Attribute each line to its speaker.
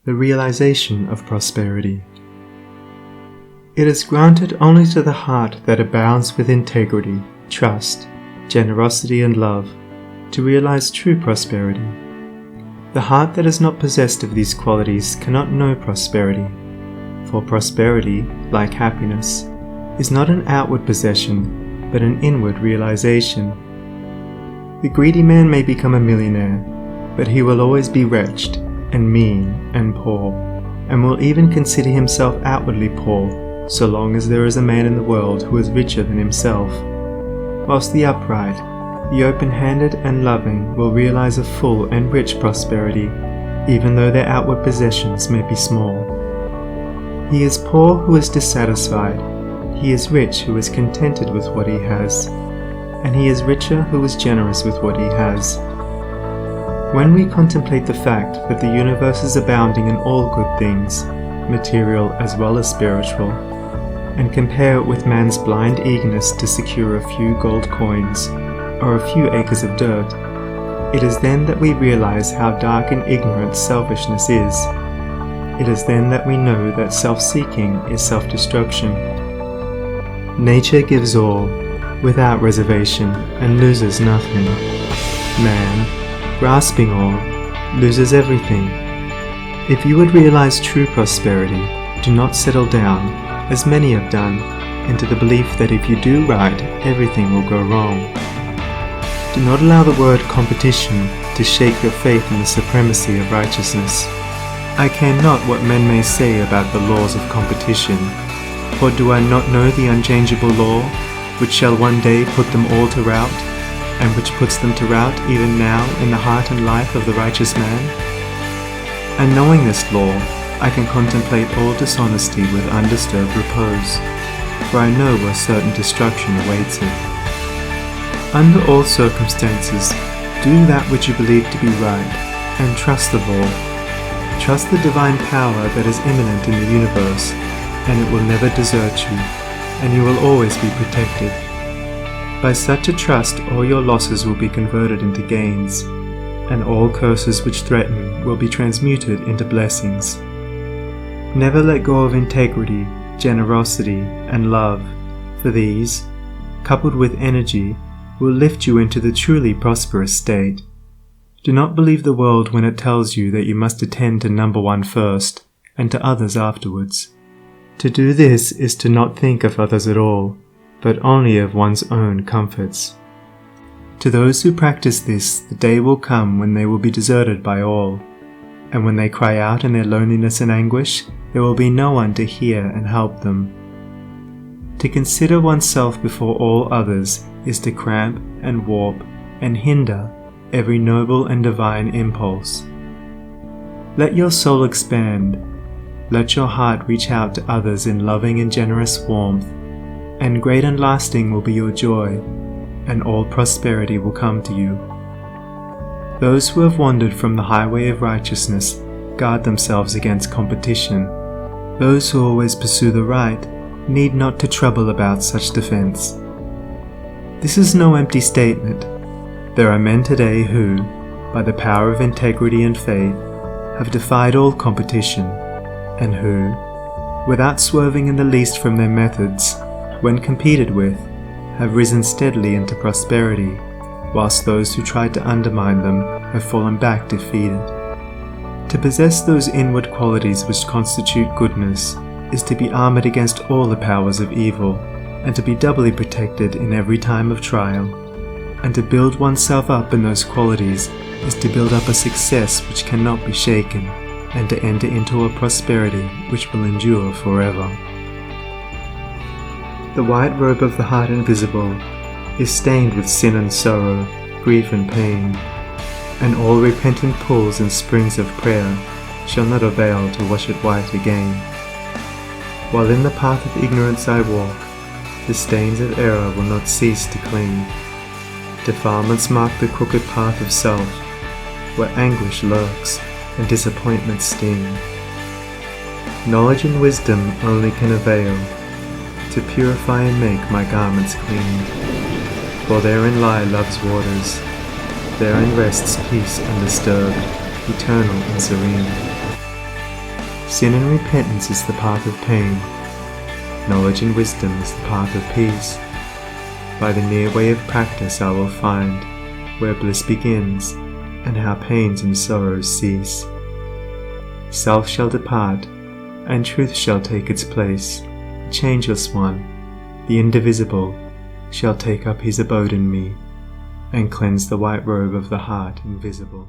Speaker 1: the realization of prosperity. It is granted only to the heart that abounds with integrity, trust, generosity, and love to realize true prosperity. The heart that is not possessed of these qualities cannot know prosperity, for prosperity, like happiness, is not an outward possession, but an inward realization. The greedy man may become a millionaire, but he will always be wretched, and mean, and poor, and will even consider himself outwardly poor, so long as there is a man in the world who is richer than himself. Whilst the upright, the open-handed and loving will realize a full and rich prosperity, even though their outward possessions may be small. He is poor who is dissatisfied, he is rich who is contented with what he has, and he is richer who is generous with what he has. When we contemplate the fact that the universe is abounding in all good things, material as well as spiritual, and compare it with man's blind eagerness to secure a few gold coins or a few acres of dirt, it is then that we realize how dark and ignorant selfishness is. It is then that we know that self-seeking is self-destruction. Nature gives all, without reservation, and loses nothing. Man, grasping all, loses everything. If you would realize true prosperity, do not settle down, as many have done, into the belief that if you do right, everything will go wrong. Do not allow the word competition to shake your faith in the supremacy of righteousness. I care not what men may say about the laws of competition, for do I not know the unchangeable law, which shall one day put them all to rout, and which puts them to rout even now in the heart and life of the righteous man? And knowing this law, I can contemplate all dishonesty with undisturbed repose, for I know where certain destruction awaits it. Under all circumstances, do that which you believe to be right, and trust the law. Trust the divine power that is immanent in the universe, and it will never desert you, and you will always be protected. By such a trust, all your losses will be converted into gains, and all curses which threaten will be transmuted into blessings. Never let go of integrity, generosity, and love, for these, coupled with energy, will lift you into the truly prosperous state. Do not believe the world when it tells you that you must attend to number one first, and to others afterwards. To do this is to not think of others at all, but only of one's own comforts. To those who practice this, the day will come when they will be deserted by all, and when they cry out in their loneliness and anguish, there will be no one to hear and help them. To consider oneself before all others is to cramp and warp and hinder every noble and divine impulse. Let your soul expand. Let your heart reach out to others in loving and generous warmth, and great and lasting will be your joy, and all prosperity will come to you. Those who have wandered from the highway of righteousness guard themselves against competition. Those who always pursue the right need not to trouble about such defense. This is no empty statement. There are men today who, by the power of integrity and faith, have defied all competition, and who, without swerving in the least from their methods, when competed with, have risen steadily into prosperity, whilst those who tried to undermine them have fallen back defeated. To possess those inward qualities which constitute goodness is to be armored against all the powers of evil, and to be doubly protected in every time of trial. And to build oneself up in those qualities is to build up a success which cannot be shaken, and to enter into a prosperity which will endure forever. The white robe of the heart invisible is stained with sin and sorrow, grief and pain, and all repentant pools and springs of prayer shall not avail to wash it white again. While in the path of ignorance I walk, the stains of error will not cease to cling. Defilements mark the crooked path of self, where anguish lurks and disappointments sting. Knowledge and wisdom only can avail to purify and make my garments clean. For therein lie love's waters, therein rests peace undisturbed, eternal and serene. Sin and repentance is the path of pain. Knowledge and wisdom is the path of peace. By the near way of practice I will find where bliss begins and how pains and sorrows cease. Self shall depart, and truth shall take its place. The changeless one, the indivisible, shall take up his abode in me, and cleanse the white robe of the heart invisible.